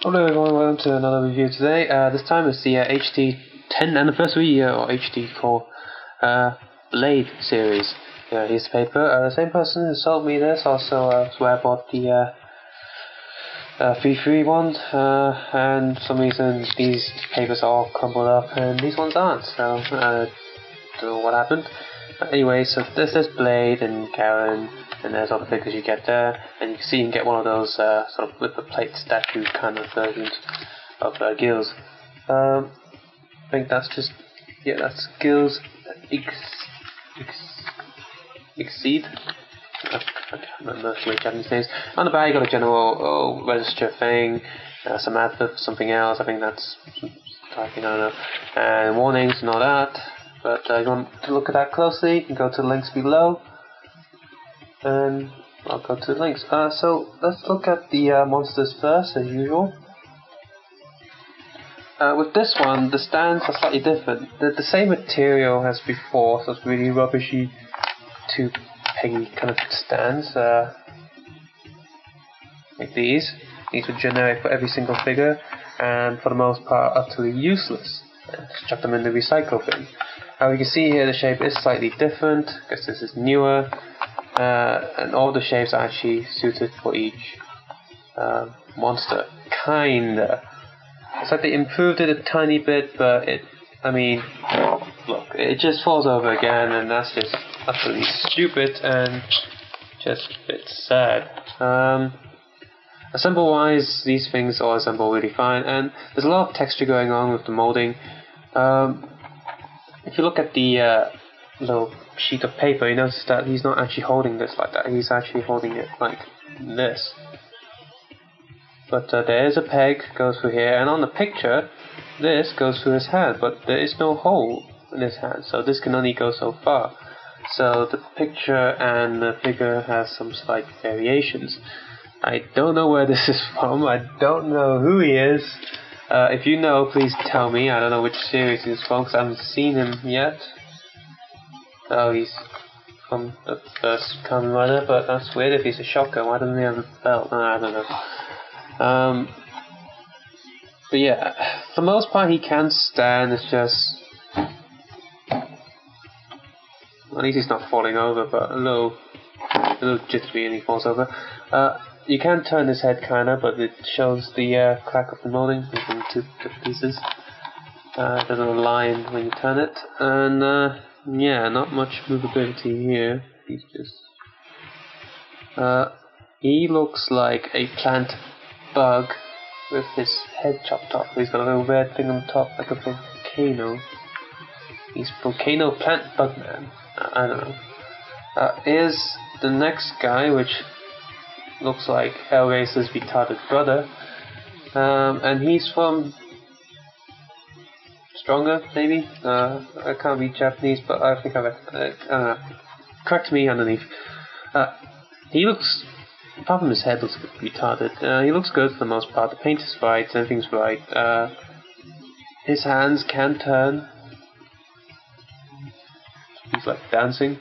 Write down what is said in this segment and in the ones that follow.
Hello everyone, welcome to another review today. This time it's the HD 10th anniversary or HD core Blade series. Here's the paper. The same person who sold me this also is where I bought the 3-3 one, and for some reason these papers are all crumbled up and these ones aren't, so I don't know what happened. Anyway, so this is Blade and Kamen, and there's all the figures you get there, and you can see you can get one of those sort of with the plate statue kind of versions of Gills. I think that's just, that's Gills Exceed. I can't remember the Japanese names. On the back you got a general register thing, some advert for something else, I think that's typing, I don't know, and warnings and all that. But if you want to look at that closely, you can go to the links below, and I'll go to the links. So let's look at the monsters first, as usual. With this one, the stands are slightly different. They're the same material as before, so it's really rubbishy, two peggy kind of stands, like these. These are generic for every single figure, and for the most part utterly useless. Just chuck them in the recycle bin. You can see here the shape is slightly different, because this is newer, and all the shapes are actually suited for each monster. Kinda. It's like they improved it a tiny bit, but look, it just falls over again, and that's just utterly stupid and just a bit sad. Assemble wise, these things all assemble really fine, and there's a lot of texture going on with the molding. If you look at the little sheet of paper, you notice that he's not actually holding this like that, he's actually holding it like this. But there is a peg goes through here, and on the picture this goes through his hand, but there is no hole in his hand, so this can only go so far. So the picture and the figure has some slight variations. I don't know where this is from, I don't know who he is. If you know, please tell me. I don't know which series he's from, because I haven't seen him yet. Oh, he's from the first Kamen Rider, but that's weird if he's a shocker. Why doesn't he have a belt? I don't know. But yeah, for the most part he can stand, it's just... At least he's not falling over, but a little jittery and he falls over. You can turn his head kinda, but it shows the crack of the molding in two pieces. It doesn't align when you turn it, and yeah, not much movability here. He's just he looks like a plant bug with his head chopped off. He's got a little red thing on the top like a volcano. He's volcano plant bug man. I don't know. Here's the next guy, which looks like Hellraiser's retarded brother, and he's from Stronger, maybe? I can't read Japanese, but I think I don't know. Correct me underneath. He looks, apart from his head looks retarded, he looks good for the most part. The paint is right, everything's right. His hands can turn. He's like dancing.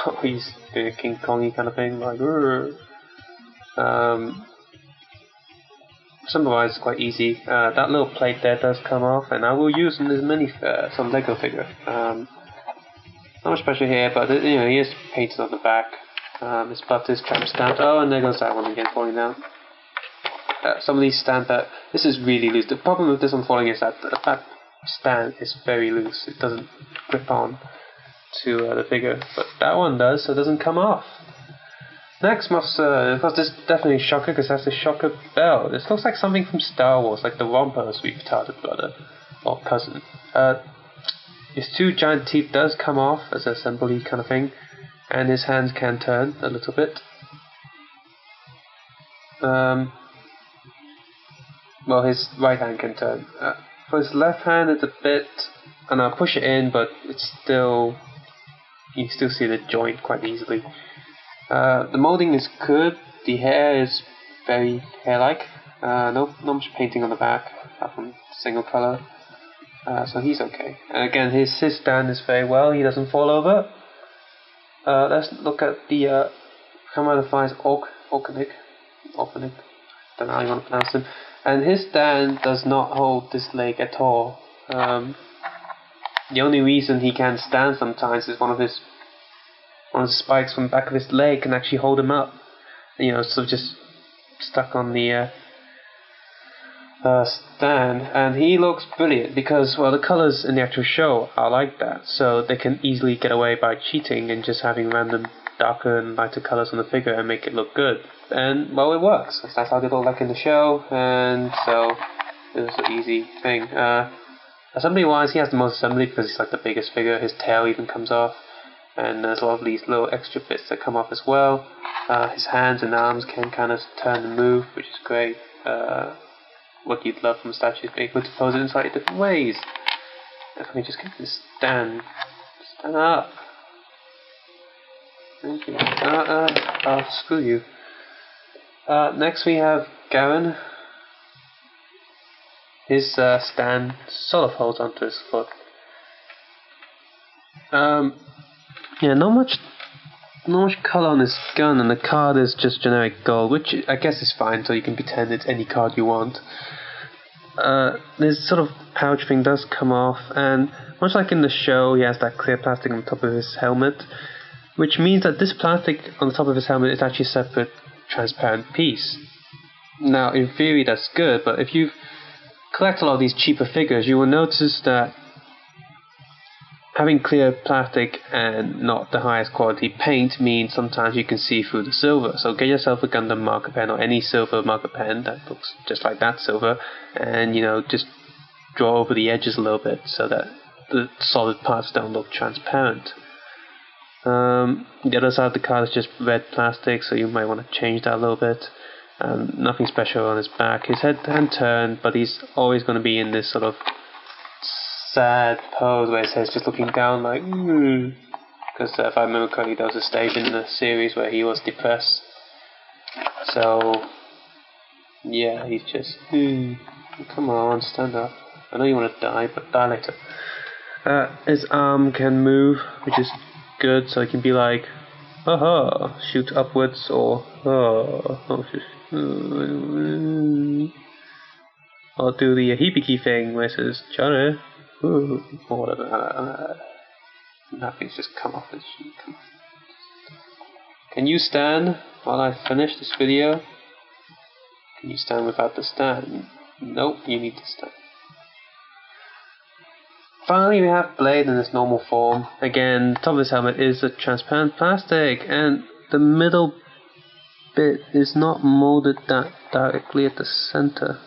Oh, he's doing a King Kongy kind of thing, like Symbolize is quite easy. That little plate there does come off, and I will use in this some Lego figure. Not much pressure here, but he is painted on the back. His butt is tramp stamped. Oh, and there goes that one again falling down. Some of these stand that this is really loose. The problem with this one falling is that the back stand is very loose. It doesn't grip on to the figure, but that one does, so it doesn't come off. Next monster, of course, this is definitely a shocker because it has the shocker bell. This looks like something from Star Wars, like the Romper's retarded brother or cousin. His two giant teeth does come off as an assembly kind of thing, and his hands can turn a little bit. Well, his right hand can turn. For his left hand, it's a bit, and I'll push it in, but it's still, you can still see the joint quite easily. The molding is good. The hair is very hair-like. Not much painting on the back, apart from single color. So he's okay. And again, his stand is very well. He doesn't fall over. Let's look at the Kamen Faiz Organic. don't know how you want to pronounce him. And his stand does not hold this leg at all. The only reason he can stand sometimes is one of the spikes from the back of his leg can actually hold him up. You know, sort of just stuck on the stand, and he looks brilliant because, well, the colours in the actual show are like that, so they can easily get away by cheating and just having random darker and lighter colours on the figure and make it look good. And, well, it works. That's how they look like in the show, and so it was an easy thing. Assembly-wise, he has the most assembly because he's like the biggest figure. His tail even comes off, and there's a lot of these little extra bits that come off as well. His hands and arms can kind of turn and move, which is great. What you'd love from statues, being able to pose it in slightly different ways. Let me just get this stand up. Thank you. Screw you. Next we have Kamen. His stand sort of holds onto his foot. Yeah, not much colour on his gun, and the card is just generic gold, which I guess is fine, so you can pretend it's any card you want. This sort of pouch thing does come off, and much like in the show, he has that clear plastic on top of his helmet, which means that this plastic on the top of his helmet is actually a separate transparent piece. Now, in theory, that's good, but if you collect a lot of these cheaper figures, you will notice that having clear plastic and not the highest quality paint means sometimes you can see through the silver. So get yourself a Gundam marker pen or any silver marker pen that looks just like that silver, and just draw over the edges a little bit so that the solid parts don't look transparent. The other side of the card is just red plastic, so you might want to change that a little bit. Nothing special on his back. His head can turn, but he's always going to be in this sort of sad pose where it says just looking down like because if I remember correctly, there was a stage in the series where he was depressed, so yeah, he's just come on, stand up. I know you want to die, but die later. His arm can move, which is good, so he can be like shoot upwards, or or do the hibiki thing where it says Johnny, or whatever. Nothing's just come off his sheet. Can you stand while I finish this video? Can you stand without the stand? Nope, you need to stand. Finally, we have Blade in its normal form. Again, the top of his helmet is a transparent plastic, and the middle bit is not molded that directly at the center.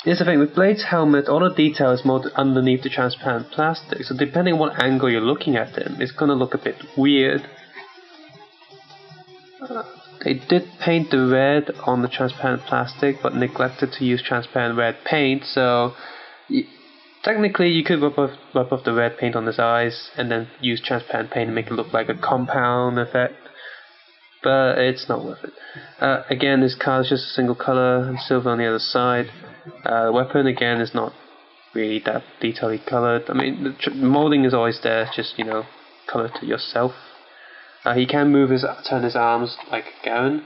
Here's the thing, with Blade's helmet, all the detail is molded underneath the transparent plastic, so depending on what angle you're looking at him, it's going to look a bit weird. They did paint the red on the transparent plastic, but neglected to use transparent red paint, so technically you could rub off the red paint on his eyes, and then use transparent paint and make it look like a compound effect. But it's not worth it. Again, this card is just a single color and silver on the other side. The weapon again is not really that detailedly colored. I mean, the molding is always there, just color to yourself. He can turn his arms like Kamen,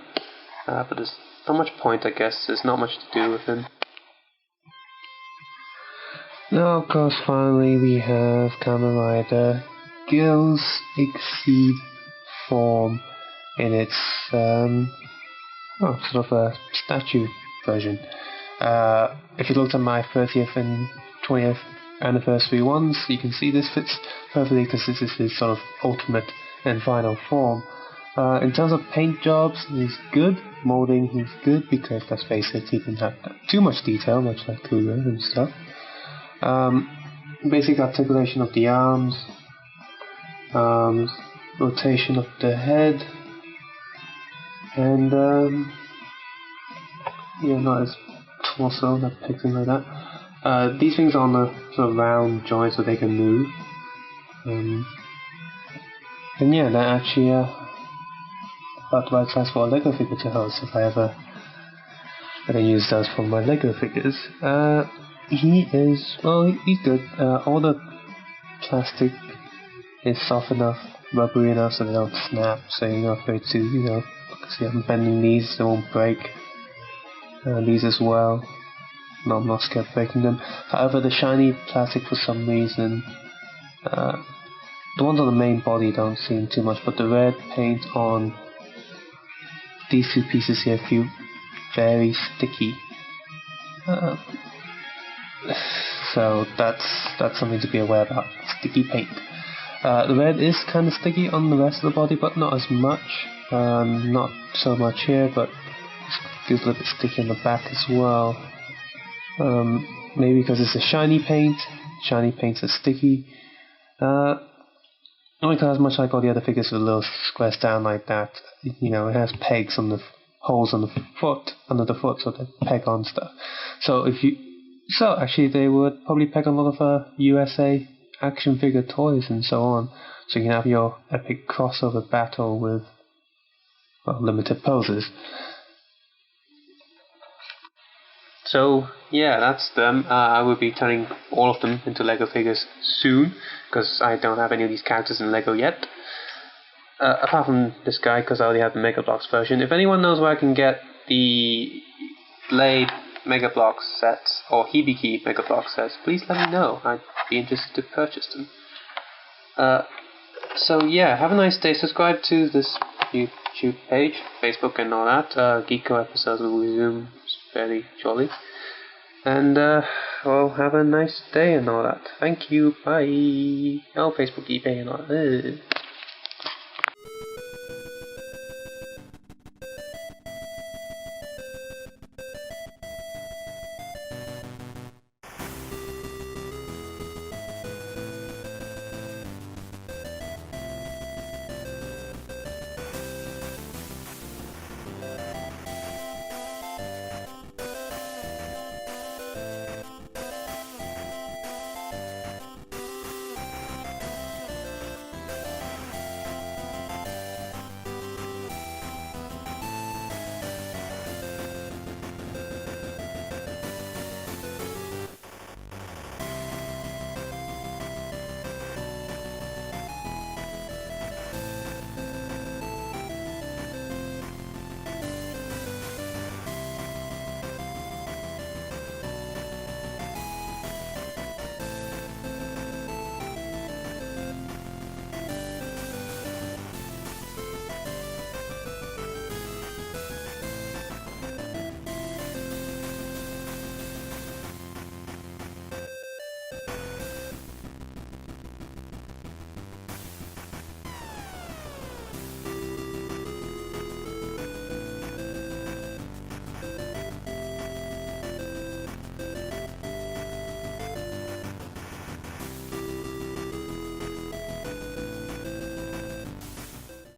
but there's not much point, I guess. There's not much to do with him. Now, of course, finally we have Kamen Rider Girls Exceed form in its sort of a statue version. If you looked at my 30th and 20th anniversary ones, you can see this fits perfectly because this is his sort of ultimate and final form. In terms of paint jobs, he's good. Molding, he's good because, let's face it, he didn't have too much detail, much like Cougar and stuff. Basic articulation of the arms, rotation of the head, and not his torso, not picking like that. These things are on the sort of round joints so they can move. And yeah, they're actually about the right size for a Lego figure to host if I can use those for my Lego figures. He's good. All the plastic is soft enough, rubbery enough so they don't snap, so you're not afraid to, See, I'm bending these, they won't break. These as well. No, I'm not scared of breaking them. However, the shiny plastic, for some reason, the ones on the main body don't seem too much, but the red paint on these two pieces here feel very sticky. So that's something to be aware about. Sticky paint. The red is kind of sticky on the rest of the body, but not as much. Not so much here, but it feels a little bit sticky on the back as well. Maybe because it's a shiny paint. Shiny paints are sticky. Only because, much like all the other figures with little squares down like that, you know, it has pegs on the holes on the foot, under the foot, so they peg on stuff. So actually they would probably peg on a lot of USA action figure toys and so on. So you can have your epic crossover battle with, well, limited poses. So yeah, that's them. I will be turning all of them into Lego figures soon, because I don't have any of these characters in Lego yet. Apart from this guy, because I already have the Mega Bloks version. If anyone knows where I can get the Blade Mega Bloks sets, or Hibiki Mega Bloks sets, please let me know. I'd be interested to purchase them. So yeah, have a nice day. Subscribe to this YouTube page, Facebook and all that. Geeko episodes will resume fairly shortly. And well, have a nice day and all that. Thank you. Bye. Oh, Facebook, eBay and all that.